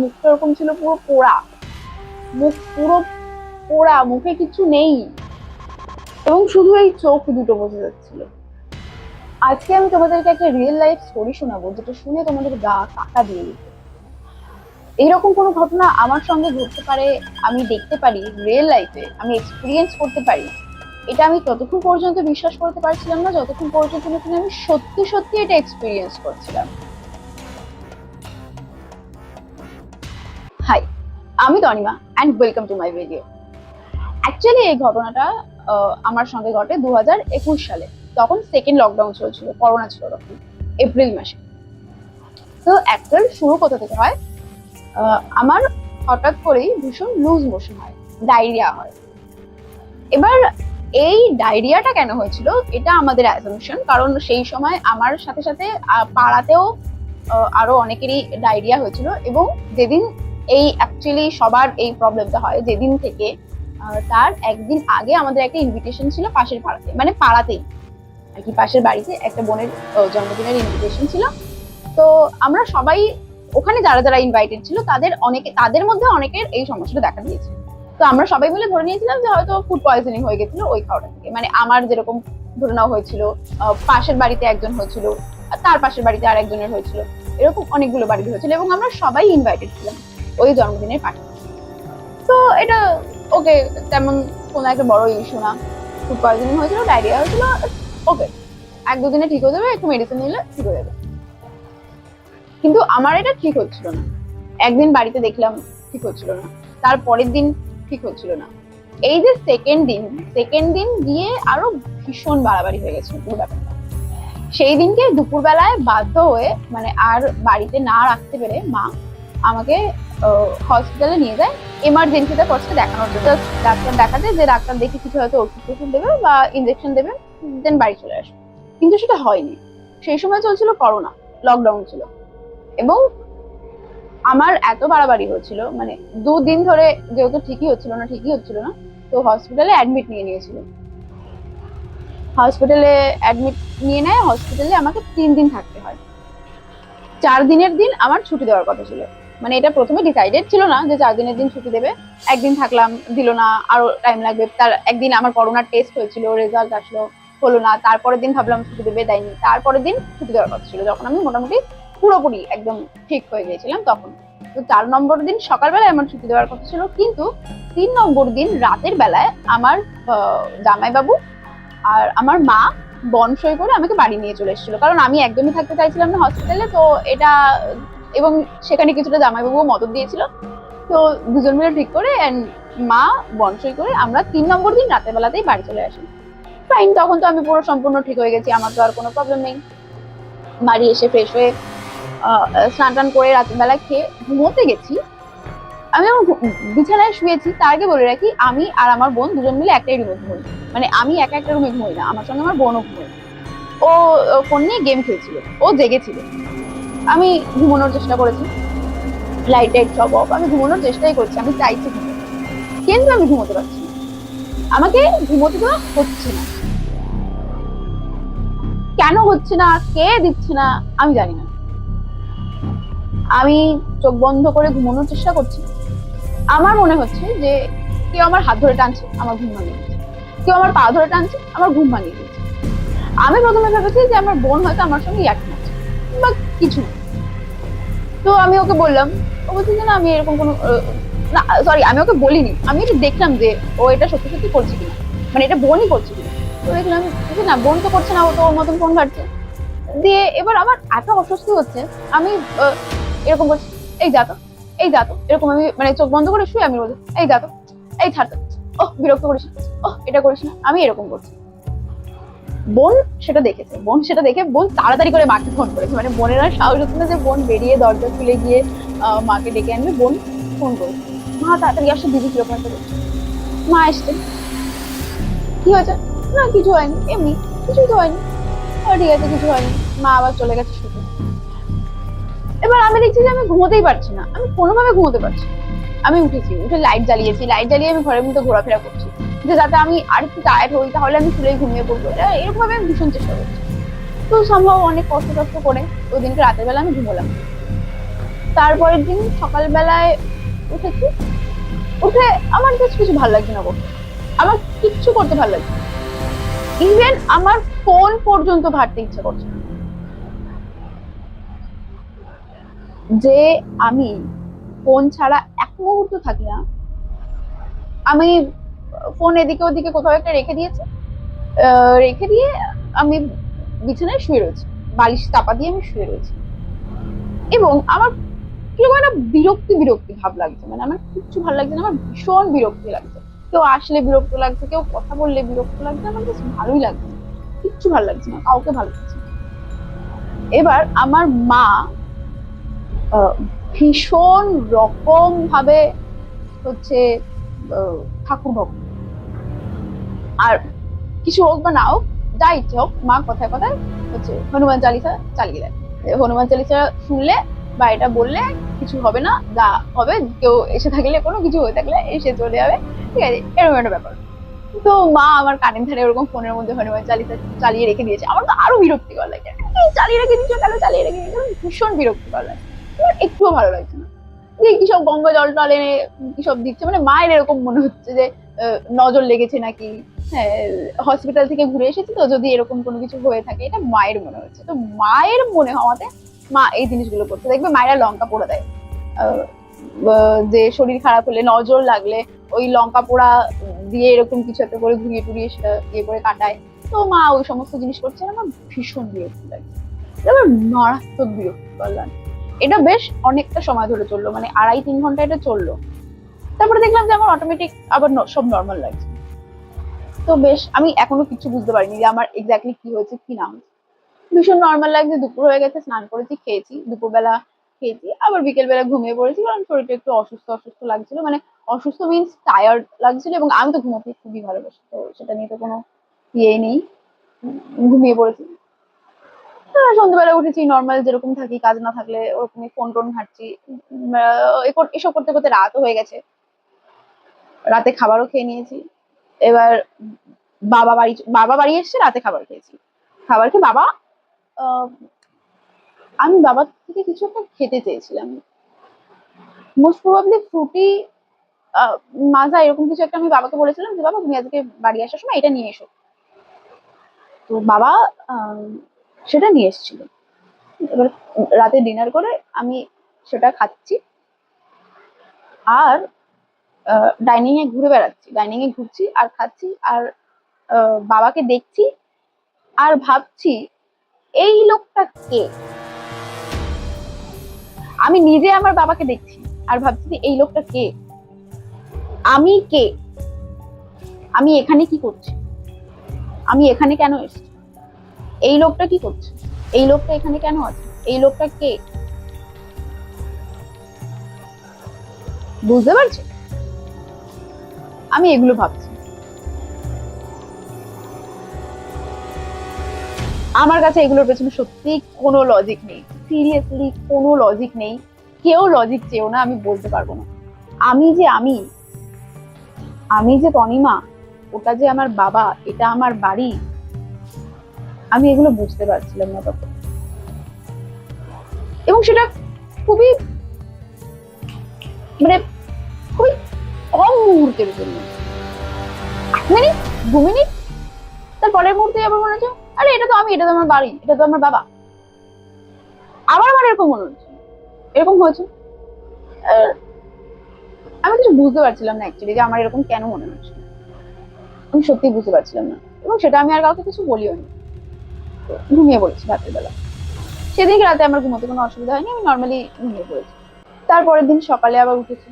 মুখটা এরকম ছিল, পুরো পোড়া মুখ, পুরো পোড়া, মুখে কিছু নেই এবং শুধু এই চোখ দুটো বোঝা যাচ্ছিল। আজকে আমি তোমাদেরকে একটা রিয়েল লাইফ স্টোরি শোনাবো, যেটা শুনে তোমাদের গা কাটা দিয়ে দিত। এইরকম কোনো ঘটনা আমার সঙ্গে ঘটতে পারে, আমি দেখতে পারি রিয়েল লাইফে, আমি এক্সপিরিয়েন্স করতে পারি, এটা আমি ততক্ষণ পর্যন্ত বিশ্বাস করতে পারছিলাম না যতক্ষণ পর্যন্ত নাকি আমি সত্যি সত্যি এটা এক্সপিরিয়েন্স করছিলাম। হাই, আমি Tanima and welcome to my video. Actually এই ঘটনাটা আমার সঙ্গে ঘটে 2021 সালে। তখন সেকেন্ড লকডাউন চলছিল, করোনা ছিল তখন, এপ্রিল মাসে। তো অ্যাকচুয়াল শুরু কোথা থেকে হয়, আমার হঠাৎ করেই ভীষণ লুজ মোশন হয়, ডায়রিয়া হয়। এবার এই ডায়রিয়াটা কেন হয়েছিল এটা আমাদের অ্যাজাম্পশন, কারণ সেই সময় আমার সাথে সাথে পাড়াতেও আরো অনেকেরই ডায়রিয়া হয়েছিল। এবং যেদিন এই অ্যাকচুয়ালি সবার এই প্রবলেমটা হয়, যেদিন থেকে তার একদিন আগে আমাদের একটা ইনভিটেশন ছিল পাশের পাড়াতে, মানে পাড়াতেই আর কি, পাশের বাড়িতে একটা বোনের জন্মদিনের ইনভিটেশন ছিল। তো আমরা সবাই ওখানে, যারা যারা ইনভাইটেড ছিল তাদের মধ্যে অনেকের এই সমস্যাটা দেখা দিয়েছে। তো আমরা সবাই মিলে ধরে নিয়েছিলাম যে হয়তো ফুড পয়জনিং হয়ে গেছিল ওই খাওয়াটা থেকে। মানে আমার যেরকম ধরে নেওয়া হয়েছিল, পাশের বাড়িতে একজন হয়েছিল, তার পাশের বাড়িতে আর একজনের হয়েছিল, এরকম অনেকগুলো বাড়িতে হয়েছিল এবং আমরা সবাই ইনভাইটেড ছিলাম ওই জন্মদিনের পার্টি। তো এটা ওকে, তেমন কোনো একটা বড় ইস্যু না। ফুড পয়জনিং হয়েছিল, ডায়রিয়া হয়েছিল, ওকে, এক দুদিনে ঠিক হয়ে যাবে, একটু মেডিসিন নিলে ঠিক হয়ে যাবে। কিন্তু আমার এটা ঠিক হচ্ছিল না। একদিন বাড়িতে দেখলাম ঠিক হচ্ছিল না, তার পরের দিন ঠিক হচ্ছিল না। এই যে সেকেন্ড দিন গিয়ে আরো ভীষণ বাড়াবাড়ি হয়ে গেছিল পুরো ব্যাপারটা। সেই দিনকে দুপুরবেলায় বাধ্য হয়ে, মানে আর বাড়িতে না রাখতে পেরে, মা আমাকে হসপিটালে নিয়ে যায় এমার্জেন্সিতে ফার্স্টে দেখানোর জন্য। ডাক্তার দেখাতে, যে ডাক্তার দেখে কিছু হয়তো ওষুধ টষুধ দেবে বা ইনজেকশন দেবে, দেন বাড়ি চলে আসবে। কিন্তু সেটা হয়নি। সেই সময় চলছিল করোনা, লকডাউন ছিল এবং আমার এত বাড়াবাড়ি হচ্ছিল, মানে 2 দিন ধরে যেহেতু ঠিকই হচ্ছিল না, তো হসপিটালে অ্যাডমিট নিয়ে নিয়েছিল। হসপিটালে অ্যাডমিট নিয়ে নেয়, হসপিটালে আমাকে 3 দিন থাকতে হয়। 4 দিনের দিন আমার ছুটি দেওয়ার কথা ছিল, মানে এটা প্রথমে ডিসাইডেড ছিল না যে 4 দিনের দিন ছুটি দেবে। একদিন থাকলাম, দিল না, আরো টাইম লাগবে। তার একদিন আমার করোনার টেস্ট হয়েছিল, রেজাল্ট আসলো, হলো না। তারপরের দিন ভাবলাম ছুটি দেবে, দেয়নি। তারপরের দিন ছুটি দেওয়ার কথা ছিল, যখন আমি মোটামুটি পুরোপুরি একদম ঠিক হয়ে গিয়েছিলাম তখন। তো 4 নম্বর দিন সকালবেলায় আমার ছুটি দেওয়ার কথা ছিল, কিন্তু 3 নম্বর দিন রাতের বেলায় আমার জামাইবাবু আর আমার মা বনসই করে আমাকে বাড়ি নিয়ে চলে এসেছিল, কারণ আমি একদমই থাকতে চাইছিলাম না হসপিটালে। তো এটা, এবং সেখানে কিছুটা জামাইবাবুও মদত দিয়েছিল। তো দুজন মিলে ঠিক করে মা বনসই করে আমরা 3 নম্বর দিন রাতের বেলাতেই বাড়ি চলে আসি। ফাইন, তখন তো আমি পুরো সম্পূর্ণ ঠিক হয়ে গেছি, আমার তো আর কোনো প্রবলেম নেই। বাড়ি এসে ফ্রেশ হয়ে স্নান টান করে রাতের বেলা খেয়ে ঘুমোতে গেছি। আমি আমার বিছানায় শুয়েছি, তার আগে বলে রাখি আমি আর আমার বোন দুজন মিলে একটাই রুমে ঘুমোই, মানে আমি একা একটা রুমে ঘুমোই না, আমার সঙ্গে আমার বোনও ঘুমোই। ও ফোন নিয়ে গেম খেলছিল, ও জেগেছিল। আমি ঘুমানোর চেষ্টা করেছি, লাইট টাইট সব অফ, আমি ঘুমানোর চেষ্টাই করছি, আমি চাইছি ঘুমোতে, কিন্তু আমি ঘুমোতে পারছি না, আমাকে ঘুমোতে দেওয়া হচ্ছে না। কেন হচ্ছে না, কে দিচ্ছে না, আমি জানি না। আমি চোখ বন্ধ করে ঘুমানোর চেষ্টা করছি, আমার মনে হচ্ছে যে কেউ আমার হাত ধরে টানছে, আমার ঘুম ভাঙিয়ে দিচ্ছে, কেউ আমার পা ধরে টানছে, আমার ঘুম ভাঙিয়ে দিচ্ছে। আমি প্রথমে ভেবেছি যে আমার বোন হয়তো আমার সঙ্গে ইয়ার্কি মারছে বা কিছু। তো আমি ওকে বললাম, ও বলছে যে না, আমি এরকম কোনো, না সরি, আমি ওকে বলিনি, আমি একটু দেখলাম যে ও এটা সত্যি সত্যি করছে কিনা, মানে এটা বোনই করছে কিনা। তো দেখলাম যে না, বোন তো করছে না, ও তো ওর মতন ফোন ঘাটছে। দিয়ে এবার আমার এত অস্বস্তি হচ্ছে, আমি এরকম করছি, এই যা তো, এই যা তো, এরকম আমি মানে চোখ বন্ধ করে শুয়ে আমি বলছি, এই যা তো, এই ছাড় তো, ওহ বিরক্ত করিস না, ওহ এটা করিস না, আমি এরকম করছি। বোন সেটা দেখেছে, বোন সেটা দেখে বোন তাড়াতাড়ি করে মাকে ফোন করেছে, মানে বোনের আর সাহস হচ্ছে না যে বোন বেরিয়ে দরজা খুলে গিয়ে মাকে ডেকে আনবে। বোন ফোন করেছে, মা তাড়াতাড়ি আসছে, দিদি কিরকম একটা করছে। মা এসছে, কি হয়েছে, না কিছু হয়নি, এমনি, কিছুই তো হয়নি। ঠিক আছে, কিছু হয়নি। মা আবার চলে গেছে শুতে। এবার আমি দেখছি যে আমি ঘুমোতেই পারছি না, আমি কোনোভাবে ঘুমোতে পারছি না। আমি উঠেছি, উঠে লাইট জ্বালিয়েছি, লাইট জ্বালিয়ে আমি ঘরের মধ্যে ঘোরাফেরা করছি, যে যাতে আমি আর একটু টায়ার্ড হই, তাহলে আমি শুলেই ঘুমিয়ে পড়বো। এরকম ভাবে আমি ভীষণ চেষ্টা করছি। তো সম্ভব অনেক কষ্ট করে ওই দিনকে রাতের বেলা আমি ঘুমোলাম। তারপরের দিন সকালবেলায় উঠেছি, উঠে আমার জাস্ট কিছু ভালো লাগছে না করতে, আমার কিচ্ছু করতে ভালো লাগছে না, ইভেন আমার ফোন পর্যন্ত ঘাটতে ইচ্ছা করছে না। যে আমি ফোন ছাড়া এক মুহূর্ত থাকি না। আমি ফোন এদিকে ওদিকে কোথাও একটা রেখে দিয়েছি, রেখে দিয়ে আমি বিছানায় শুয়ে রয়েছি, বালিশ চাপা দিয়ে আমি শুয়ে রয়েছি, এবং আমার কিরকম একটা বিরক্তি বিরক্তি ভাব লাগছে, মানে আমার কিচ্ছু ভালো লাগছে না, আমার ভীষণ বিরক্তি লাগছে। কেউ আসলে বিরক্ত লাগছে, কেউ কথা বললে বিরক্ত লাগছে, আমার বেশ ভালোই লাগছে না, কিচ্ছু ভালো লাগছে না, কাউকে ভালো লাগছে না। এবার আমার মা ভীষণ রকম ভাবে হচ্ছে ঠাকুর ভক্ত, আর কিছু হোক বা না হোক, যা ইচ্ছে হোক, মা কথায় কথায় হচ্ছে হনুমান চালিসা চালিয়ে দেয়। হনুমান চালিসা শুনলে বা এটা বললে কিছু হবে না, যা হবে কেউ এসে থাকলে, কোনো কিছু হয়ে থাকলে এসে চলে যাবে, ঠিক আছে, এরকম একটা ব্যাপার। তো মা আমার কানের ধারে ওরকম ফোনের মধ্যে হনুমান চালিসা চালিয়ে রেখে দিয়েছে, আমার তো আরো বিরক্তিকর লাগে, চালিয়ে রেখে দিচ্ছ কেন, চালিয়ে রেখে দিচ্ছ, ভীষণ বিরক্তিকর লাগে, আমার একটুও ভালো লাগছে না। যে কি সব গঙ্গা জল টল এনে কি সব দিচ্ছে, মানে মায়ের এরকম মনে হচ্ছে যে নজর লেগেছে নাকি, হ্যাঁ, হসপিটাল থেকে ঘুরে এসেছি তো, যদি এরকম কোনো কিছু হয়ে থাকে, এটা মায়ের মনে হচ্ছে। তো মায়ের মনে হওয়াতে মা এই জিনিসগুলো করছে। দেখবে মায়েরা লঙ্কা পোড়া দেয়, যে শরীর খারাপ হলে, নজর লাগলে ওই লঙ্কা পোড়া দিয়ে এরকম কিছু একটা করে ঘুরিয়ে টুরিয়ে সেটা ইয়ে করে কাটায়। তো মা ওই সমস্ত জিনিস করছে, আমার ভীষণ বিরক্তি লাগে, আমার মারাত্মক বিরক্তি করলাম। এটা বেশ অনেকটা সময় ধরে চললো, মানে 2.5-3 ঘন্টা এটা চললো। তারপরে দেখলাম যে আমার অটোমেটিক আবার সব নর্মাল লাগছে। তো বেশ, আমি এখনো কিছু বুঝতে পারিনি যে আমার এক্স্যাক্টলি কি হয়েছে কি না হয়েছে, ভীষণ নর্মাল লাগছে। দুপুর হয়ে গেছে, স্নান করেছি, খেয়েছি, দুপুরবেলা খেয়েছি, আবার বিকেল বেলা ঘুমিয়ে পড়েছি, কারণ শরীরটা একটু অসুস্থ অসুস্থ লাগছিল, মানে অসুস্থ মিনস টায়ার্ড লাগছিল, এবং আমি তো ঘুমোতে খুবই ভালোবাসি, তো সেটা নিয়ে তো কোনো ইয়ে নেই, ঘুমিয়ে পড়েছি। সন্ধ্যেবেলা উঠেছি, নর্মাল যেরকম থাকি, কাজ না থাকলে ওরকমই ফোন টোন ঘাঁটছি, এসব করতে করতে রাতও হয়ে গেছে, রাতে খাবারও খেয়ে নিয়েছি। এবার বাবা বাড়ি এসছে, রাতে খাবার খেয়েছি, খাবার খেয়ে আমি বাবার থেকে কিছু একটা খেতে চেয়েছিলাম, মোস্ট প্রবাবলি ফ্রুটি মাজা এরকম কিছু একটা। আমি বাবাকে বলেছিলাম যে বাবা তুমি আজকে বাড়ি আসার সময় এটা নিয়ে এসো, তো বাবা সেটা নিয়ে এসেছিল। এবার রাতে ডিনার করে আমি সেটা খাচ্ছি, আর ডাইনিং এ ঘুরে বেড়াচ্ছি, ডাইনিং এ ঘুরছি আর খাচ্ছি, আর বাবাকে দেখছি আর ভাবছি এই লোকটা কে। আমি নিজে আমার বাবাকে দেখছি আর ভাবছি যে এই লোকটা কে, আমি কে, আমি এখানে কি করছি, আমি এখানে কেন এসেছি, এই লোকটা কি করছে, এই লোকটা এখানে কেন আছে, এই লোকটা কে, বুঝতে পারছি? আমি এগুলো ভাবছি। আমার কাছে এগুলোর পেছনে সত্যি কোনো লজিক নেই, সিরিয়াসলি কোনো লজিক নেই, কেউ লজিক চেয়েও না, আমি বলতে পারবো না। আমি যে আমি যে তনিমা, ওটা যে আমার বাবা, এটা আমার বাড়ি, আমি এগুলো বুঝতে পারছিলাম না তখন, এবং সেটা খুবই মানে খুবই কম মুহূর্তের জন্য, 1 মিনিট 2 মিনিট, তার পরের মুহূর্তে আবার মনে হচ্ছে আরে এটা তো আমি, এটা তো আমার বাড়ি, এটা তো আমার বাবা। আবার আমার এরকম মনে হচ্ছে, এরকম হয়েছে। আমি কিছু বুঝতে পারছিলাম না অ্যাকচুয়ালি, যে আমার এরকম কেন মনে হচ্ছে, আমি সত্যি বুঝতে পারছিলাম না, এবং সেটা আমি আর কাউকে কিছু বলিও নি, ঘুমিয়ে পড়েছি রাতের বেলা। সেদিন রাতে আমার ঘুমোতে কোনো অসুবিধা হয়নি, আমি নর্মালি ঘুমিয়ে পড়েছি। তারপরের দিন সকালে আবার উঠেছি,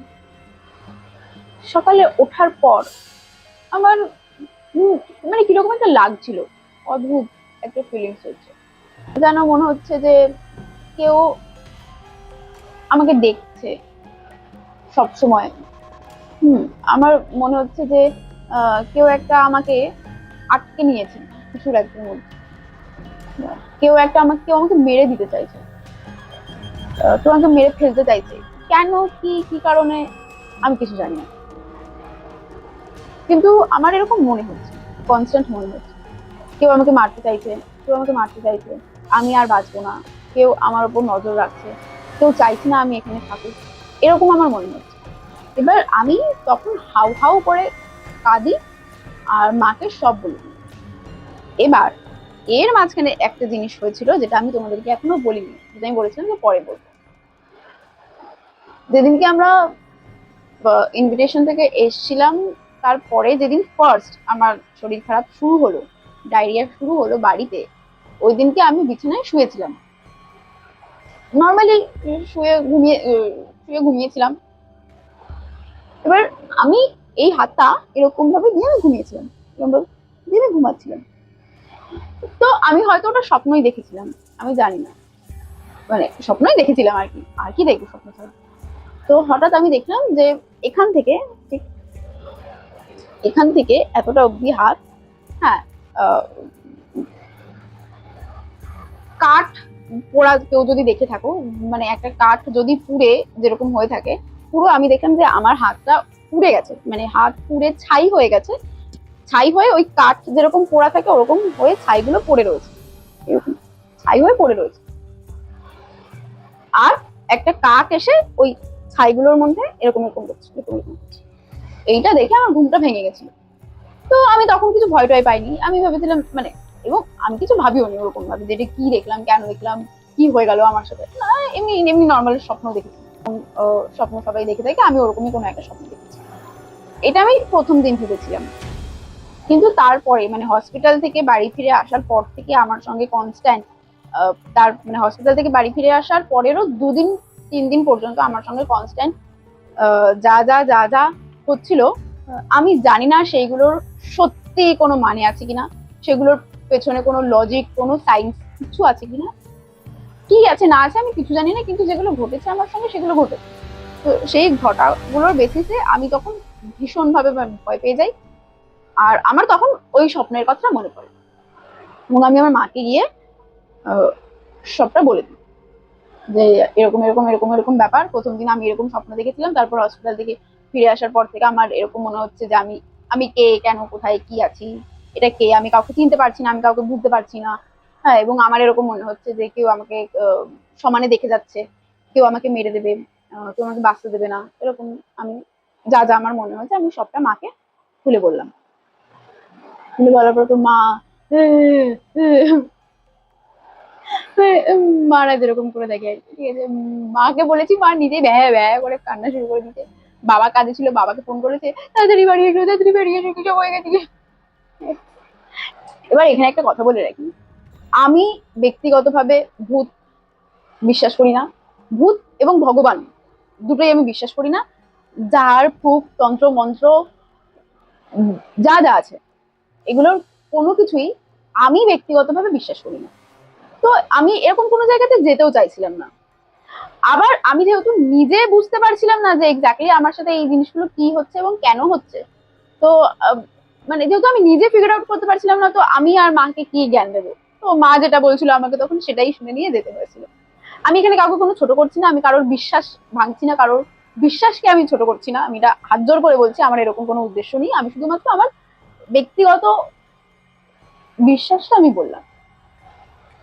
সকালে ওঠার পর আমার মানে কিরকম একটা লাগছিল, অদ্ভুত একটা ফিলিংস হচ্ছে, যেন মনে হচ্ছে যে কেউ আমাকে দেখছে সব সময়। আমার মনে হচ্ছে যে কেউ একটা আমাকে আটকে নিয়েছে কিছুর একটার মধ্যে, কেউ আমাকে মেরে দিতে চাইছে, কেউ আমাকে মেরে ফেলতে চাইছে, কেন কি কি কারণে আমি কিছু জানি না, কিন্তু আমার এরকম মনে হচ্ছে, কনস্ট্যান্ট মনে হচ্ছে কেউ আমাকে মারতে চাইছে, কেউ আমাকে মারতে চাইছে, আমি আর বাঁচবো না, কেউ আমার উপর নজর রাখছে, কেউ চাইছে না আমি এখানে থাকুক, এরকম আমার মনে হচ্ছে। এবার আমি তখন হাউ হাউ করে কাঁদি আর মাকে সব বলি। এবার এর মাঝখানে একটা জিনিস হয়েছিল যেটা আমি তোমাদেরকে এখনো বলিনি, যেটা আমি বলেছিলাম যে পরে বলবো। যেদিনকে আমরা ইনভিটেশন থেকে এসছিলাম, তারপরে যেদিন ফার্স্ট আমার শরীর খারাপ শুরু হলো, ডায়রিয়া শুরু হলো বাড়িতে, ওই দিনকে আমি বিছানায় শুয়েছিলাম নর্মালি, শুয়ে ঘুমিয়েছিলাম। এবার আমি এই হাতটা এরকম ভাবে দিয়ে আমি ঘুমিয়েছিলাম, এরকম ভাবে দিয়ে ঘুমাচ্ছিলাম। তো আমি হয়তো ওটা স্বপ্নই দেখেছিলাম, আমি জানি না, মানে স্বপ্নই দেখেছিলাম আর কি, আর কি দেখবো স্বপ্ন ছাড়া। তো হঠাৎ আমি দেখলাম যে এখান থেকে, ঠিক এখান থেকে এতটা অব্দি হাত, হ্যাঁ, কাঠ পোড়া কেউ যদি দেখে থাকো, মানে একটা কাঠ যদি পুড়ে যেরকম হয়ে থাকে, পুরো আমি দেখলাম যে আমার হাতটা পুড়ে গেছে, মানে হাত পুড়ে ছাই হয়ে গেছে, ছাই হয়ে ওই কাঠ যেরকম পোড়া থাকে ওরকম হয়ে ছাইগুলো পড়ে রয়েছে, এরকম ছাই হয়ে পড়ে রয়েছে। আর একটা কাক এসে ওই ছাইগুলোর মধ্যে এরকম এরকম করছে, এরকম এরকম করছে। এইটা দেখে আমার ঘুমটা ভেঙে গেছিল। তো আমি তখন কিছু ভয় টয় পাইনি, আমি ভেবেছিলাম মানে, এবং আমি কিছু ভাবিও নি ওরকম ভাবে যে এটা কি দেখলাম, কেন দেখলাম, কি হয়ে গেল আমার সাথে, না এমনি এমনি নর্মাল স্বপ্ন দেখেছি, স্বপ্ন সবাই দেখে থাকে, আমি ওরকমই কোনো একটা স্বপ্ন দেখেছি। এটা আমি প্রথম দিন ভেবেছিলাম। কিন্তু তারপরে মানে হসপিটাল থেকে বাড়ি ফিরে আসার পর থেকে আমার সঙ্গে কনস্ট্যান্ট, তার মানে হসপিটাল থেকে বাড়ি ফিরে আসার পরেরও 2 দিন 3 দিন পর্যন্ত আমার সঙ্গে কনস্ট্যান্ট যা যা যা যা হচ্ছিল, আমি জানি না সেইগুলোর সত্যি কোনো মানে আছে কিনা, সেগুলোর পেছনে কোনো লজিক, কোনো সায়েন্স কিছু আছে কিনা, কি আছে না আছে আমি কিছু জানি না, কিন্তু যেগুলো ঘটেছে আমার সঙ্গে সেগুলো ঘটেছে। তো সেই ঘটনাগুলোর বেসিসে আমি তখন ভীষণভাবে ভয় পেয়ে যাই, আর আমার তখন ওই স্বপ্নের কথা মনে পড়ে, এবং আমি আমার মাকে গিয়ে সবটা বলে দিই যে এরকম এরকম এরকম এরকম ব্যাপার, প্রথম দিন আমি এরকম স্বপ্ন দেখেছিলাম, তারপর হসপিটাল থেকে ফিরে আসার পর থেকে আমার এরকম মনে হচ্ছে যে আমি আমি কে, কেন, কোথায়, কি আছি, এটা কে, আমি কাউকে চিনতে পারছি না, আমি কাউকে বুঝতে পারছি না। হ্যাঁ, এবং আমার এরকম মনে হচ্ছে যে কেউ আমাকে সমানে দেখে যাচ্ছে, কেউ আমাকে মেরে দেবে, কেউ আমাকে বাঁচতে দেবে না, এরকম আমি যা যা আমার মনে হচ্ছে আমি সবটা মাকে খুলে বললাম। খুলে বলার পর তো মা মারা যেরকম করে দেখে, ঠিক আছে, মাকে বলেছি, মা নিজে ব্যয় ব্যয় করে কান্না শুরু করে দিতে। বাবা কাঁদে ছিল, বাবাকে ফোন করেছে, তাড়াতাড়ি বাড়ি এসো, তাড়াতাড়ি বাড়ি এসো, কিছু হয়ে গেছে। এবার এখানে একটা কথা বলে রাখি, আমি ব্যক্তিগতভাবে ভূত বিশ্বাস করি না, ভূত এবং ভগবান দুটোই আমি বিশ্বাস করি না। যার ফুক তন্ত্র মন্ত্র যা যা আছে এগুলোর কোনো কিছুই আমি ব্যক্তিগতভাবে বিশ্বাস করি না। তো আমি এরকম কোনো জায়গাতে যেতেও চাইছিলাম না। আবার আমি যেহেতু নিজে বুঝতে পারছিলাম না যে এক্স্যাক্টলি আমার সাথে এই জিনিসগুলো কি হচ্ছে এবং কেন হচ্ছে, তো মানে যেহেতু আমি নিজে ফিগার আউট করতে পারছিলাম না, তো আমি আর মাকে কি জ্ঞান দেবো, তো মা যেটা বলছিল আমাকে তখন সেটাই শুনে নিয়ে যেতে হয়েছিল। আমি এখানে কাউকে কোনো ছোট করছি না, আমি কারোর বিশ্বাস ভাঙছি না, কারোর বিশ্বাসকে আমি ছোট করছি না, আমি এটা হাত জোর করে বলছি, আমার এরকম কোনো উদ্দেশ্য নেই, আমি শুধুমাত্র আমার ব্যক্তিগত বিশ্বাসটা আমি বললাম।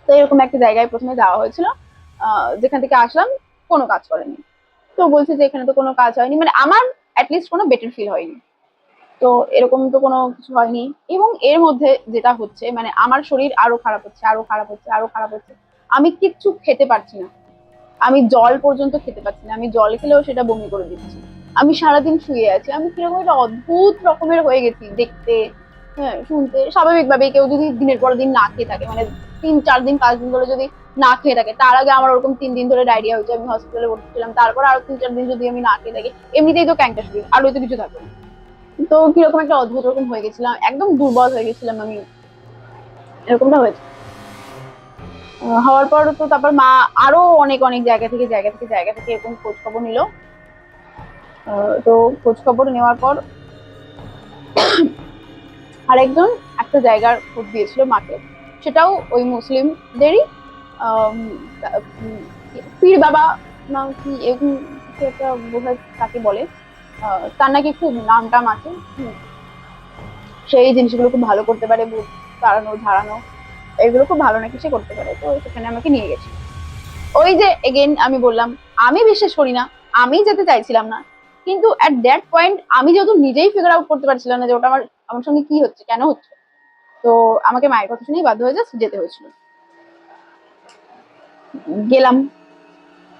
তো এরকম একটা জায়গায় প্রথমে যাওয়া হয়েছিল, যেখান থেকে আসলাম, কোনো কাজ করেনি। তো বলছে যে এখানে তো কোনো কাজ হয়নি, মানে আমার অ্যাটলিস্ট কোনো বেটার ফিল হয়নি, তো এরকম তো কোনো কিছু হয়নি। এবং এর মধ্যে যেটা হচ্ছে, মানে আমার শরীর আরো খারাপ হচ্ছে, আরো খারাপ হচ্ছে, আরো খারাপ হচ্ছে, আমি কিচ্ছু খেতে পারছি না, আমি জল পর্যন্ত খেতে পারছি না, আমি জল খেলেও সেটা বমি করে দিচ্ছি, আমি সারাদিন শুয়ে আছি, আমি কিরকম একটা অদ্ভুত রকমের হয়ে গেছি দেখতে, হ্যাঁ শুনতে। স্বাভাবিকভাবে কেউ যদি দিনের পর দিন না খেয়ে থাকে, মানে 3 4 দিন 5 দিন ধরে যদি না খেয়ে থাকে, তার আগে আমার ওরকম 3 দিন ধরে ডায়রিয়া হয়েছে, আমি হসপিটালে ভর্তি ছিলাম, তারপর আরো 3 4 দিন যদি আমি না খেয়ে থাকি, এমনিতেই তো ক্যাংটা শরীর, আর হয়তো কিছু থাকবে না। তো কিরকম একটা অদ্ভুত রকম হয়ে গেছিলাম, একদম দুর্বল হয়ে গেছিলাম আমি, এরকমটা হয়েছে। হওয়ার পর তো তারপর মা আরো অনেক অনেক জায়গা থেকে এরকম খোঁজ খবর নিল। তো খোঁজ খবর নেওয়ার পর আরেকজন একটা জায়গার খোঁজ দিয়েছিল মাকে, সেটাও ওই মুসলিমদেরই, পীর বাবা নাম কি এরকম একটা বোধহয় তাকে বলে, তার নাকি খুব নাম টাম আছে, সেই জিনিসগুলো খুব ভালো করতে পারে, ভূত তাড়ানো ঝাড়ানো এগুলো খুব ভালো নাকি সে করতে পারে, তো সেখানে আমাকে নিয়ে গেছে। ওই যে এগেন আমি বললাম, আমি বিশ্বাস করি না, আমি যেতে চাইছিলাম না, কিন্তু এট দ্যাট পয়েন্ট আমি যেহেতু নিজেই ফিগার আউট করতে পারছিলাম না যে ওটা আমার আমার সঙ্গে কি হচ্ছে, কেন হচ্ছে, তো আমাকে মায়ের কথা শুনেই বাধ্য হয়ে জাস্ট যেতে হয়েছিল। গেলাম।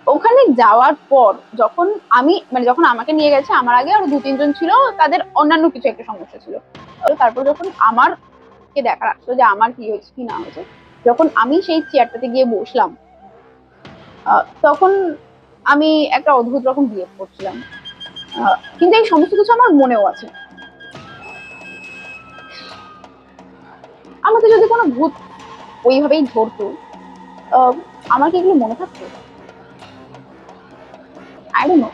ওখানে যাওয়ার পর যখন আমি মানে যখন আমাকে নিয়ে গেছে, আমার আগে আরো 2-3 জন ছিল, তাদের অন্যান্য কিছু একটা সমস্যা ছিল। তারপর যখন আমারকে দেখার আসলো যে আমার কি হয়েছে কি না হয়েছে, যখন আমি সেই চেয়ারটাতে গিয়ে বসলাম, তখন আমি একটা অদ্ভুত রকম বিহেভ করছিলাম। কিন্তু এই সমস্ত কিছু আমার মনেও আছে। আমাকে যদি কোনো ভূত ওইভাবেই ধরতো, আমার কি এগুলো মনে থাকতো? I don't know.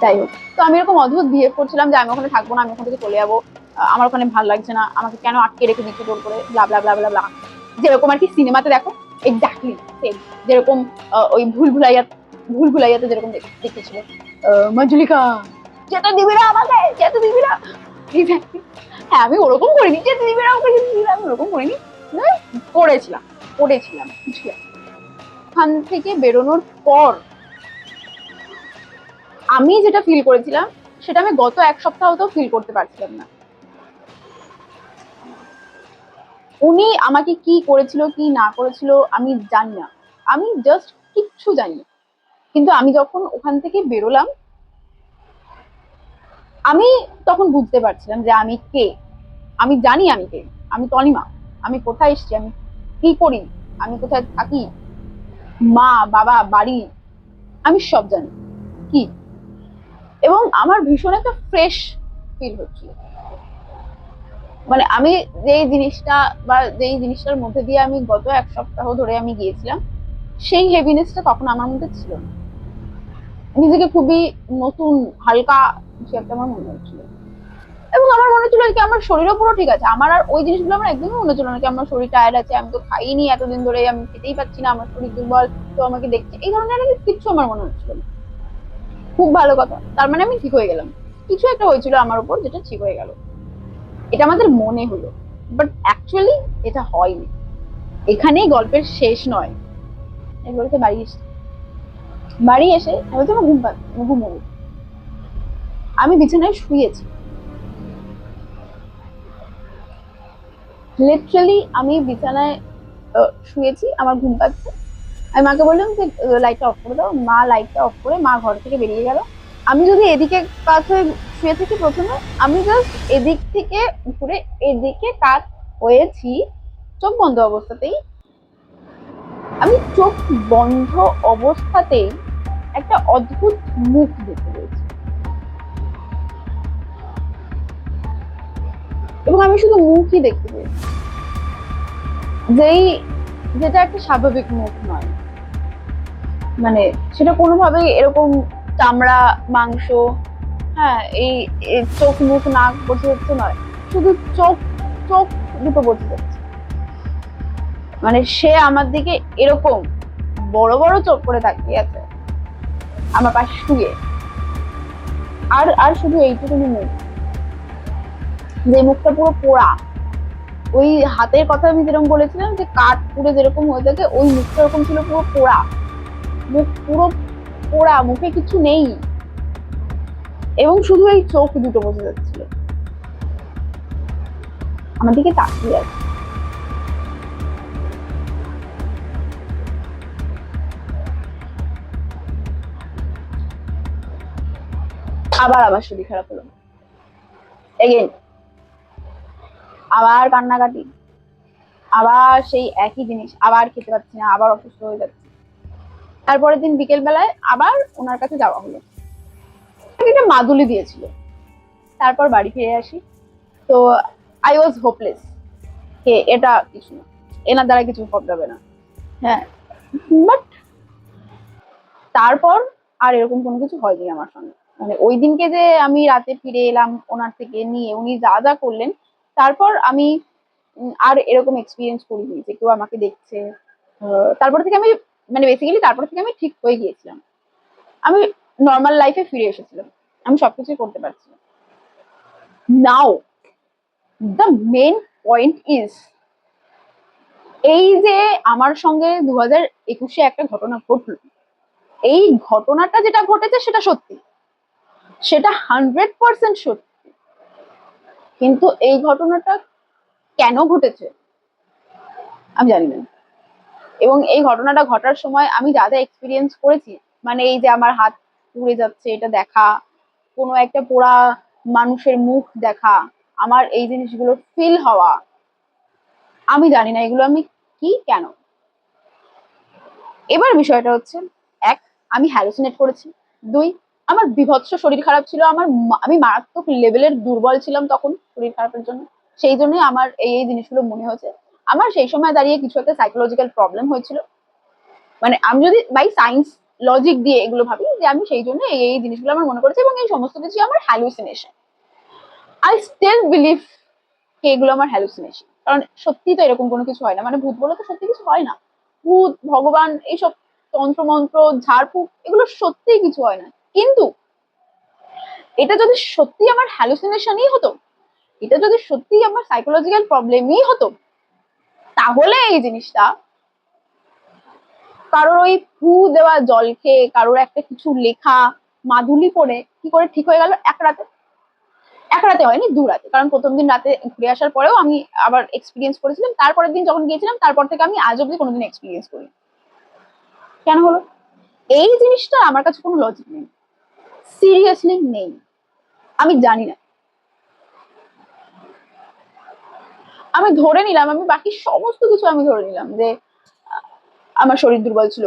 যাই হোক, তো আমি এরকম অদ্ভুত বিহেভ করছিলাম যে আমি ওখানে থাকবো না, আমি ওখান থেকে চলে যাবো, আমার ওখানে ভালো লাগছে না, আমাকে কেন আটকে রেখে দিচ্ছি জোর করে, ব্লা ব্লা ব্লা ব্লা ব্লা, যেরকম আর কি সিনেমাতে দেখো এক্স্যাক্টলি সেম। যেরকম ওই ভুল ভুলাইয়াতে যেরকম দেখতেছিল মঞ্জুলিকা, যেতে দিবি না আমাকে, যেতে দিবি না। হ্যাঁ, আমি ওরকম করিনি, যেতে দিবি না আমাকে, যেতে দিবি না, আমি ওরকম করিনি, করেছিলাম করেছিলাম কিছু। ওখান থেকে বেরোনোর পর আমি যেটা ফিল করেছিলাম সেটা আমি গত 1 সপ্তাহতেও ফিল করতে পারছিলাম না। উনি আমাকে কি করেছিল কি না করেছিল আমি জানি না, আমি জাস্ট কিচ্ছু জানি না। কিন্তু আমি যখন ওখান থেকে বেরোলাম, আমি তখন বুঝতে পারছিলাম যে আমি কে। আমি জানি আমি কে, আমি তনিমা, আমি কোথায় এসেছি, আমি কি করি, আমি কোথায় থাকি, মা বাবা বাড়ি, আমি সব জানি কি। এবং আমার ভীষণ একটা ফ্রেশ ফিল হচ্ছিল। মানে আমি যেই জিনিসটা বা যেই জিনিসটার মধ্যে দিয়ে আমি গত 1 সপ্তাহ ধরে আমি গিয়েছিলাম, সেই হেভিনেসটা তখন আমার মধ্যে ছিল না। নিজেকে খুবই নতুন, হালকা কিছু একটা আমার মনে হচ্ছিল। এবং আমার মনে হচ্ছিল কি আমার শরীরও পুরো ঠিক আছে, আমার আর ওই জিনিসগুলো আমার একদমই মনে হচ্ছিল না কি আমার শরীর টায়ার্ড আছে, আমি তো খাইনি এতদিন ধরে, আমি খেতেই পাচ্ছি না, আমার শরীর দুর্বল, তো আমাকে দেখছে, এই ধরনের কিছু আমার মনে হচ্ছিল না। খুব ভালো কথা, তার মানে আমি ঠিক হয়ে গেলাম। কিছু একটা হয়েছিল আমার উপর যেটা ঠিক হয়ে গেল, এটা আমাদের মনে হলো, বাট অ্যাকচুয়ালি এটা হয়নি। এখানেই গল্পের শেষ নয়। এগুলোতে বাড়ি এসে আমি বলছি আমার ঘুমোবো। আমি বিছানায় শুয়েছি, লিটারালি আমি বিছানায় শুয়েছি, আমার ঘুম পাচ্ছে। আমি মাকে বললাম যে লাইটটা অফ করে দাও, মা লাইটটা অফ করে মা ঘর থেকে বেরিয়ে গেল। আমি যদি এদিকে কাত হয়ে শুয়ে থাকি প্রথমে, আমি জাস্ট এদিক থেকে ঘুরে এদিকে কাত হয়েছি চোখ বন্ধ অবস্থাতেই। আমি চোখ বন্ধ অবস্থাতেই একটা অদ্ভুত মুখ দেখতে পেয়েছি, এবং আমি শুধু মুখই দেখতে পেয়েছি, যেই যেটা একটা স্বাভাবিক মুখ নয়। মানে সেটা কোনোভাবেই এরকম চামড়া মাংস, হ্যাঁ এই চোখ মুখ নাক বোঝা যাচ্ছে নয়, শুধু চোখ চোখ দুটো বোঝা যাচ্ছে। মানে সে আমার দিকে এরকম বড় বড় চোখ করে তাকিয়ে আছে আমার পাশে শুয়ে। আর আর শুধু এইটুকুনি মুখ, যে মুখটা পুরো পোড়া। ওই হাতের কথা আমি যেরকম বলেছিলাম যে কাঠ পুড়ে যেরকম হয়ে থাকে, ওই মুখটা এরকম ছিল, পুরো পোড়া মুখ, পুরো পোড়া, মুখে কিছু নেই, এবং শুধু এই চোখ দুটো বোঝা যাচ্ছিল আমার দিকে তাকিয়ে আছে। আবার আমার শরীর খারাপ হলো, এগেন আবার কান্নাকাটি, আবার সেই একই জিনিস, আবার খেতে পাচ্ছি না, আবার অসুস্থ হয়ে যাচ্ছে। তারপরের দিন বিকেল বেলায় আবার ওনার কাছে যাওয়া হলো, একটা মাদুলি দিয়েছিল। তারপর বাড়ি ফিরে আসি, তো আই ওয়াজ হোপলেস, কে এটা কিছু না, এনার দ্বারা কিছু হবে যাবে না। হ্যাঁ, বাট তারপর আর এরকম কোনো কিছু হয়নি আমার সঙ্গে। মানে ওই দিনকে যে আমি রাতে ফিরে এলাম ওনার থেকে নিয়ে, উনি যা যা করলেন, তারপর আমি আর এরকম এক্সপিরিয়েন্স করিনি যে কেউ আমাকে দেখছে। তারপর থেকে আমি মানে বেসিক্যালি তারপর থেকে আমি ঠিক হয়ে গিয়েছিলাম, আমি নর্মাল লাইফে ফিরে এসেছিলাম, আমি সবকিছুই করতে পারছিলাম। নাও দ্য মেন পয়েন্ট ইজ, এই যে আমার সঙ্গে 2021-এ একটা ঘটনা ঘটলো, এই ঘটনাটা যেটা ঘটেছে সেটা সত্যি, সেটা 100% সত্যি। কিন্তু এই ঘটনাটা কেন ঘটেছে আমি জানি না। এবং এই ঘটনাটা ঘটার সময় আমি যা যা এক্সপিরিয়েন্স করেছি, মানে এই যে আমার হাত পুড়ে যাচ্ছে এটা দেখা, কোনো একটা পোড়া মানুষের মুখ দেখা, আমার এই জিনিসগুলো ফিল হওয়া, আমি জানি না এগুলো আমি কি কেন। এবার বিষয়টা হচ্ছে, এক, আমি হ্যালুসিনেট করেছি। দুই, আমার বিভৎস শরীর খারাপ ছিল, আমি মারাত্মক লেভেলের দুর্বল ছিলাম তখন শরীর খারাপের জন্য। সেই জন্যই আমার এই জিনিসগুলো মনে হয়েছে। আমার সেই সময় দাঁড়িয়ে কিছু একটা সাইকোলজিক্যাল প্রবলেম হয়েছিল। মানে আমি যদি বাই সায়েন্স লজিক দিয়ে এগুলো ভাবি, যে আমি সেই জন্য এই জিনিসগুলো আমার মনে করেছি, এবং এই সমস্ত কিছু আমার হ্যালুসিনেশন। আই স্টিল বিলিভ এগুলো আমার হ্যালুসিনেশন, কারণ সত্যি তো এরকম কোনো কিছু হয় না, মানে ভূত বলে তো সত্যি কিছু হয় না। ভূত, ভগবান, এইসব তন্ত্রমন্ত্র, ঝাড়ফুঁক, এগুলো সত্যিই কিছু হয় না। কিন্তু এটা যদি সত্যি আমার হ্যালুসিনেশনই হতো, এটা যদি সত্যি আমার সাইকোলজিক্যাল প্রবলেমই হতো, তাহলে এই জিনিসটা কারোর ওই ফু দেওয়া জল খেয়ে, কারোর একটা কিছু লেখা মাদুলি পড়ে কি করে ঠিক হয়ে গেল এক রাতে? এক রাতে হয়নি, 2 রাতে। কারণ প্রথম দিন রাতে ঘুরে আসার পরেও আমি আবার এক্সপিরিয়েন্স করেছিলাম, তারপরের দিন যখন গিয়েছিলাম তারপর থেকে আমি আজ অব্দি কোনোদিন এক্সপিরিয়েন্স করি। কেন হলো? এই জিনিসটা আমার কাছে কোনো লজিক নেই, সিরিয়াসলি নেই, আমি জানি না। আমি ধরে নিলাম, আমি বাকি সমস্ত কিছু আমি ধরে নিলাম যে আমার শরীর দুর্বল ছিল,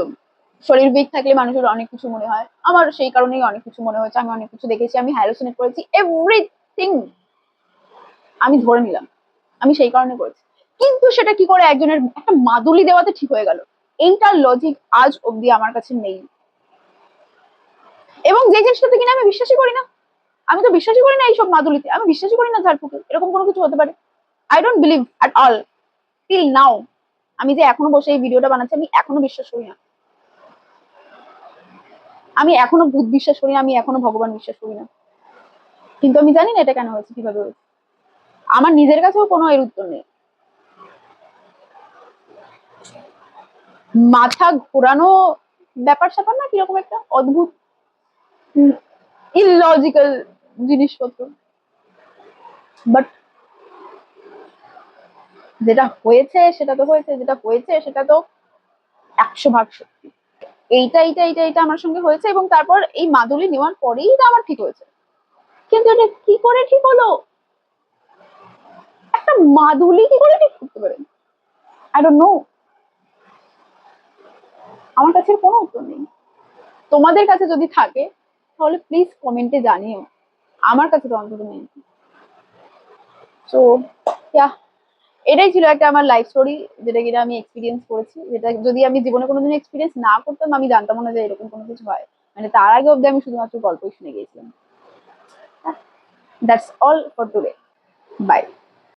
শরীর উইক থাকলে মানুষের অনেক কিছু মনে হয়, আমার সেই কারণেই অনেক কিছু মনে হয়েছে, আমি অনেক কিছু দেখেছি, আমি হ্যালোসিনেট করেছি, এভরিথিং আমি ধরে নিলাম আমি সেই কারণে করেছি। কিন্তু সেটা কি করে একজনের একটা মাদুলি দেওয়াতে ঠিক হয়ে গেল, এইটার লজিক আজ অব্দি আমার কাছে নেই। এবং যে জিনিসটাতে কিনা আমি বিশ্বাসই করি না, আমি তো বিশ্বাসই করি না এইসব মাদুলিতে, আমি বিশ্বাসই করি না ঝাড়ফুঁকে এরকম কোনো কিছু হতে পারে। I don't believe at all, till now. আমি যে এখনো বসে এই ভিডিওটা বানাচ্ছি, আমি এখনো বিশ্বাস করি না, আমি এখনো ভূত বিশ্বাস করি না, আমি এখনো ভগবান বিশ্বাস করি না। কিন্তু আমি জানি না এটা কেন হয়েছে, কিভাবে হয়েছে, আমার নিজের কাছেও কোনো এর উত্তর নেই। মাথা ঘোরানো ব্যাপার স্যাপার না, কিরকম একটা অদ্ভুত ইললজিক্যাল জিনিসপত্র। বাট যেটা হয়েছে সেটা তো হয়েছে, যেটা হয়েছে সেটা তো 100 ভাগ সত্যি। এইটা আমার সঙ্গে হয়েছে, এবং তারপর এই মাদুলি নেওয়ার পরেই এটা আমার ঠিক হয়েছে। কিন্তু এটা কি করে ঠিক হলো? একটা মাদুলি কি করে ঠিক করতে পারে? আই ডোন্ট নো, আমার কাছে কোনো উত্তর নেই। তোমাদের কাছে যদি থাকে তাহলে প্লিজ কমেন্টে জানিও, আমার কাছে তো অন্তত নেই। সো ইয়া, এটাই ছিল একটা আমার লাইফ স্টোরি, যেটা কিনা আমি এক্সপিরিয়েন্স করেছি, যেটা যদি আমি জীবনে কোনোদিন এক্সপিরিয়েন্স না করতাম আমি জানতাম না যে এরকম কোনো কিছু হয়। মানে তার আগে অব্দি আমি শুধুমাত্র গল্পই শুনে গিয়েছিলাম। That's all for today, by.